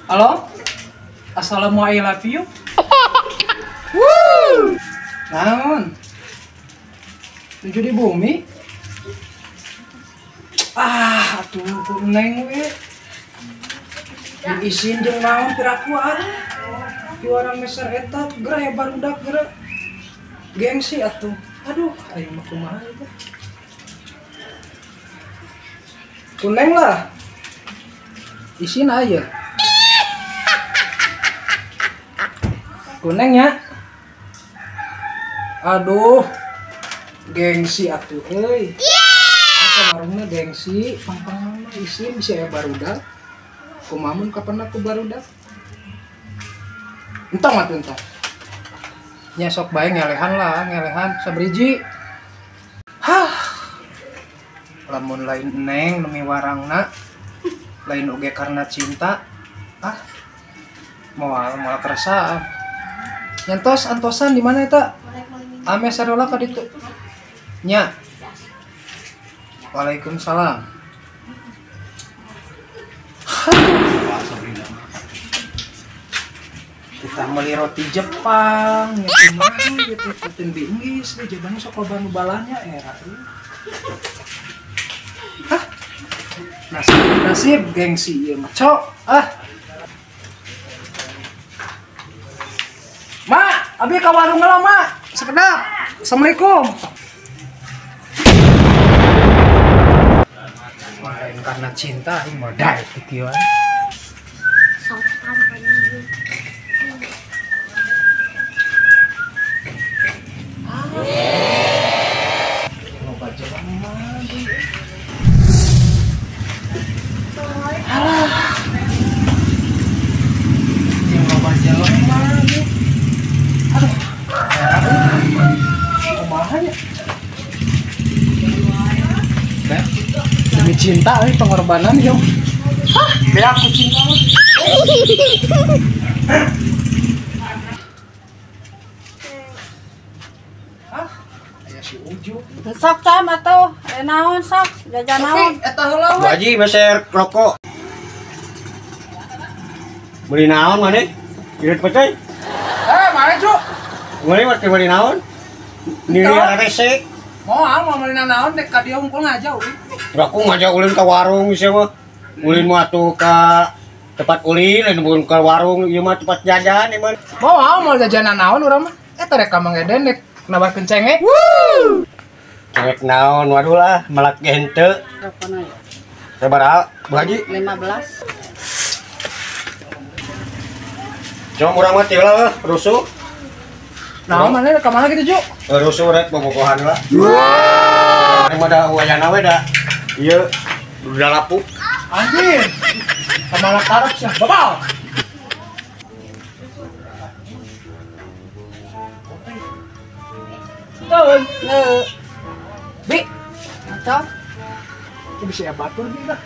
Halo? Assalamualaikum. Woo! Naon? Tujuh di bumi? Atuh neng we. Diisin jeung naon pirakuan. Juara meser eta geura barudak geura. Gengsi atuh. Aduh, aya mah kumaha eta. Kuneng lah. Isin aya. Kuneng ya. Aduh. Gengsi atuh euy. Apa warungna gengsi, pang-pang mah isin bisa aya barudak. Kumamun kapan aku barudak? Entong atuh entong. Nya sok bae ngelehan sabriji. Lamun lain neng demi warangna, lain oge karena cinta. Moal keresaan. Nyantos antosan di mana eta? Ame sarola ka ditu. Nya. Waalaikumsalam. Kita meuli roti Jepang, nya kumaha gitu ikutin di Inggris, jabana sok loba nu balanya era. Nasib gengsi ieu mah, Cok. Mak, abi ka warung heula, Mak. Sakedap. Assalamualaikum. Lain karena cinta aing mah dae kieu. Demi cinta ini pengorbanan yo. Biar aku cinta mah. Aya si Uju. Sok cam atuh, naon sok, jajan naon. Eta heula we. Bu Haji meser rokok. Beli naon maneh? Irit pecai. Mana Ju? Beli naon? Nili resek. Mau meulina naon dek ka dieu unggul ngajau. Aku ngajak ulin ke warung sih mah. Ulin mah tuh ke tempat ulin, lain bukan ke warung, ieu mah tempat jajan ieu mah. Mau jajanan naon urang mah? Eta rek ka mangeden dek nabarkeun cengek. Cengek naon, waduh lah, melak henteu. Berapa ya? Sabaraha, Bu Haji? 15. Cuma urang mah teu lah, rusuh. Naon maneh ka mana kitu Ju? Rusuh rek bobogohan lah. Ini mah da wayana we da. Ieu udah lapuk. Anjir. Ka mana karep sia? Babal. Tahun. Bi, Cok, itu bisa batur bi lah.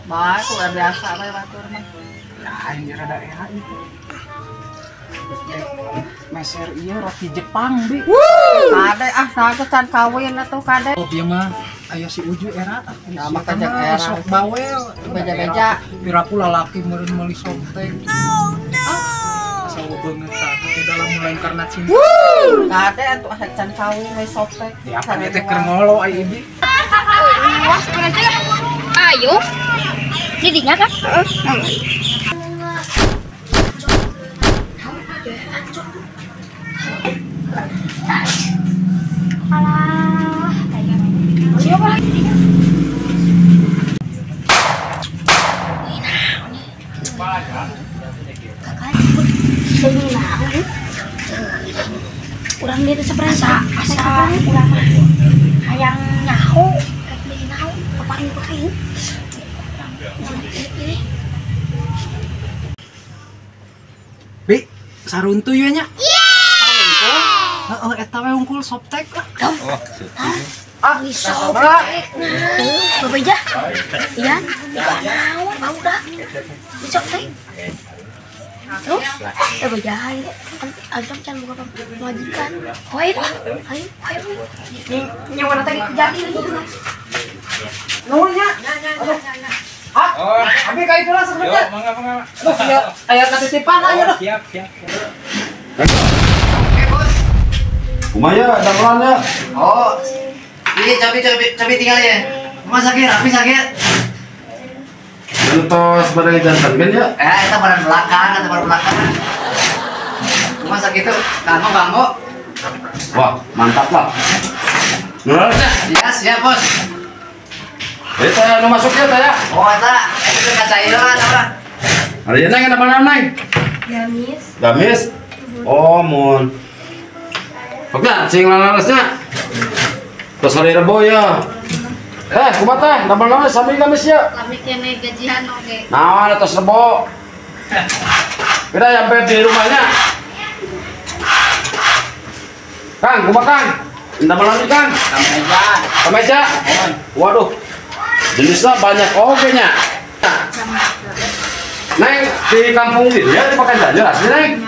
baik udah biasa we batur mah. Nah, ini rada enak itu. Meser iya roti Jepang bi. Kade saha can kawin atuh kade. Oh dia mah aya si Uju era. Ya, maka jak era. Sok bawel. Beja-beja. Piraku lalaki meureun meuli softtek. Asal beungeut tapi dalam mulai karena cinta. Kade atuh asa can kawin we sopek. Ya apa teh keur ngolo ai ibi. Luas berarti ya. Ayo. Jadinya kan? Alah, siapa lagi? Urang dia teh sapresa asa urang mah hayang nyaho rek beli naon paparing-paring. Bi, saruntu ieu nya. Heeh, eta we unggul softtek lah. Beli sobek. Bebeja. Iya, naon mau dah. Beli sobek. Terus, bebeja ayo. Antum can buka majikan. Hoy, ayo. Ning nyawana tadi jadi. Nuhun nya. Oh, abi kayak itulah sebenarnya. Mangga. Aduh, ya, ayah ketitipan aja dah. Siap. Kumaya, damelannya. Oh, iya cabai tinggal ya. Mas sakit, api sakit. Entos badai jantan kan ya? Itu barang belakang. Mas sakit tuh, ganggu. Wah, mantap lah. Nah, Ya, siap bos. itu nu masuknya teh ya. Oh, itu kaca itu lah. Hari ini ada mana neng? Gamis. Oh, mun. Oke, cing lalasnya. Terus hari Rebo ya. Kumaha teh? Damel sami gamis ya. Kami kene gajian oke. Nah, atas Rebo. Kita sampai di rumahnya. Kang, kumaha Kang? Damel lagi Kang. Kemeja. Waduh. Jenisnya banyak nya. Neng di kampung gitu ya dipakai saja asli Neng.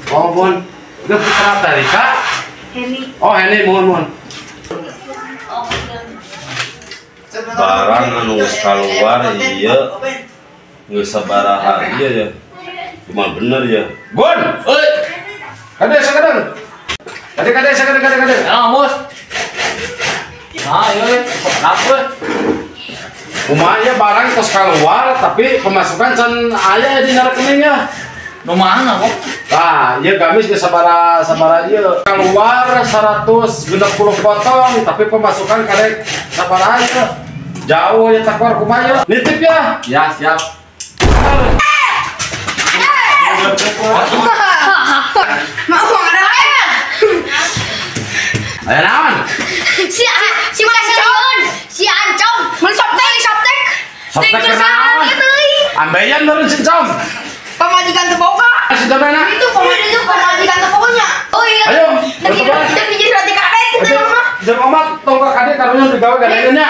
Oh, mun. Udah putra Tarika. Oh, ini mohon. Barang anu geus kaluar iya geus sabaraha iya ya. Cuma bener ya. Gun. Euy. Kade sakadeng. Kade. Ya, Bos. Nah, iya. Apa? Kumaha barang geus kaluar tapi pemasukan can aya di rekeningnya. Nu mana kok? Nah, ieu gamis geus sabaraha ieu. Keluar 160 potong tapi pemasukan karek sabaraha ieu. Jauh ya takwar kumaha nitip ya. Ya, siap. Ayo naon? Si Masion, si Ancong, mun soptek. Soptek kenaon? Ambeyan baru cincong. Pemajikan teboga. Si jamena. Itu pemajikan teboga. Oh iya. Ayo, Lagi jadi roti karet itu mah. Jeung omat tong ka kade karunya digawe gadeunnya.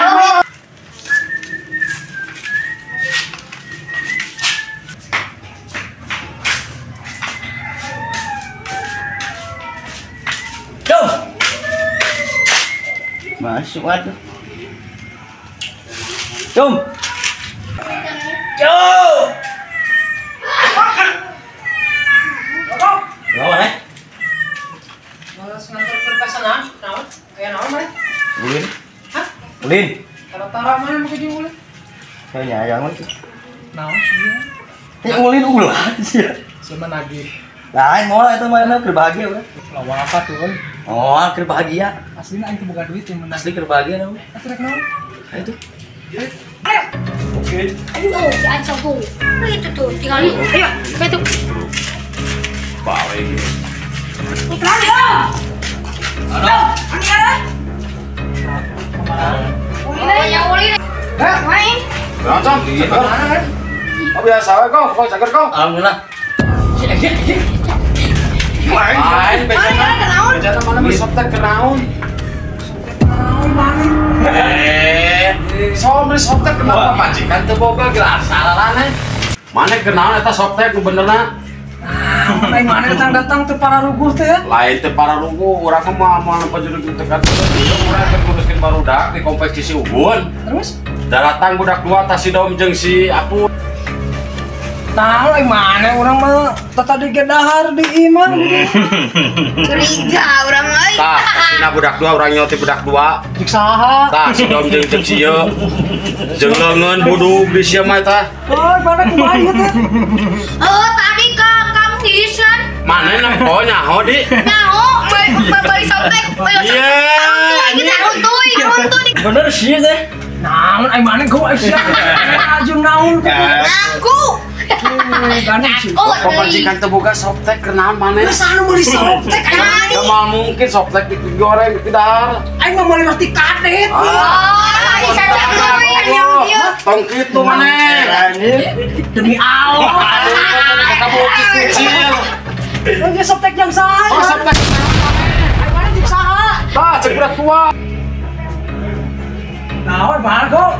Masuk aduh. Cum. Naon Males nganterkeun ka sana. Naon? Aya naon mah? Ulin. Hah? Ulin. Tara-tara mana mau jeung ulin? Kayaknya jangan sih. Naon sih? Ulin ulah sih. Sama nagih. Lain mau itu mana keur bahagia udah. Lawan apa tuh, euy? Oh, keur bahagia. Aslina aing teu boga duit yang menang. Asli keur bahagia naon. Atrek naon? Itu. Oke. Aduh, si Ancong tuh. Itu tuh, tinggalin. Ayo, itu. Bawe gitu. Putra ya. Ulin. Main. Langsung. Oh biasa wae kok cager kok. Alhamdulillah. Main bejana mana beli soptek kenaon? So beli soptek kenapa majikan teu boga geus salaran Mana kenaon eta soptek nu benerna? Lain mana datang teu para ruguh teh ya? Lain teu para lugu, urang mah moal pajurug tekan. Urang teh nguruskeun barudak di kompetisi Ubun. Terus? Datang budak dua tas si Dom jeung si Apu. Tahu lain mana orang mah tata di gedahar di iman. Curiga urang euy. Tah, sina budak dua urang nyoti budak dua. Cik saha? Tah si Dom jeung si ieu. Jeung leungeun budug di sia mah eta. Oh, mana kumaha teh? Oh, tadi ke Kang Disan. Mana nang nyaho di? Nyaho, beli soptek. Iya. Kita runtuy. Bener sih teh. Naon aing mana gua sia. Ajung naon Aku. Gandeng sih. Pemajikan teu boga soptek kenaon maneh? Terus anu meuli soptek Tadi. Sama mungkin soptek digoreng di dahar. Aing mah meuli roti kadet. Oh, bisa tuh yang dia. Tong kitu maneh. Demi Allah. Kamu kecil. Lagi soptek yang saha. Oh, soptek. Aing mana cik saha? Tah, cek budak tua. Naon bae kok.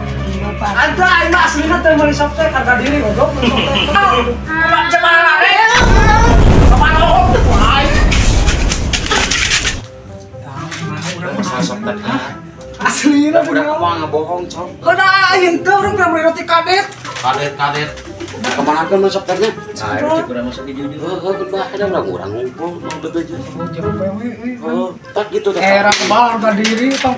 Anta aing mah aslinya teh meuli soptek harga diri goblok soptek. Kumaha cemara Kemana wah. Masalah soptek. Aslinya Budak tua ngebohong, Cong. Udah, ayeuna teh urang meuli roti kadet. kadet kemana kan masuknya Nah, itu kurang masuk di jujur. ada orang ngumpul mau betul Jangan PW. tak gitu Era kebal harga diri, pang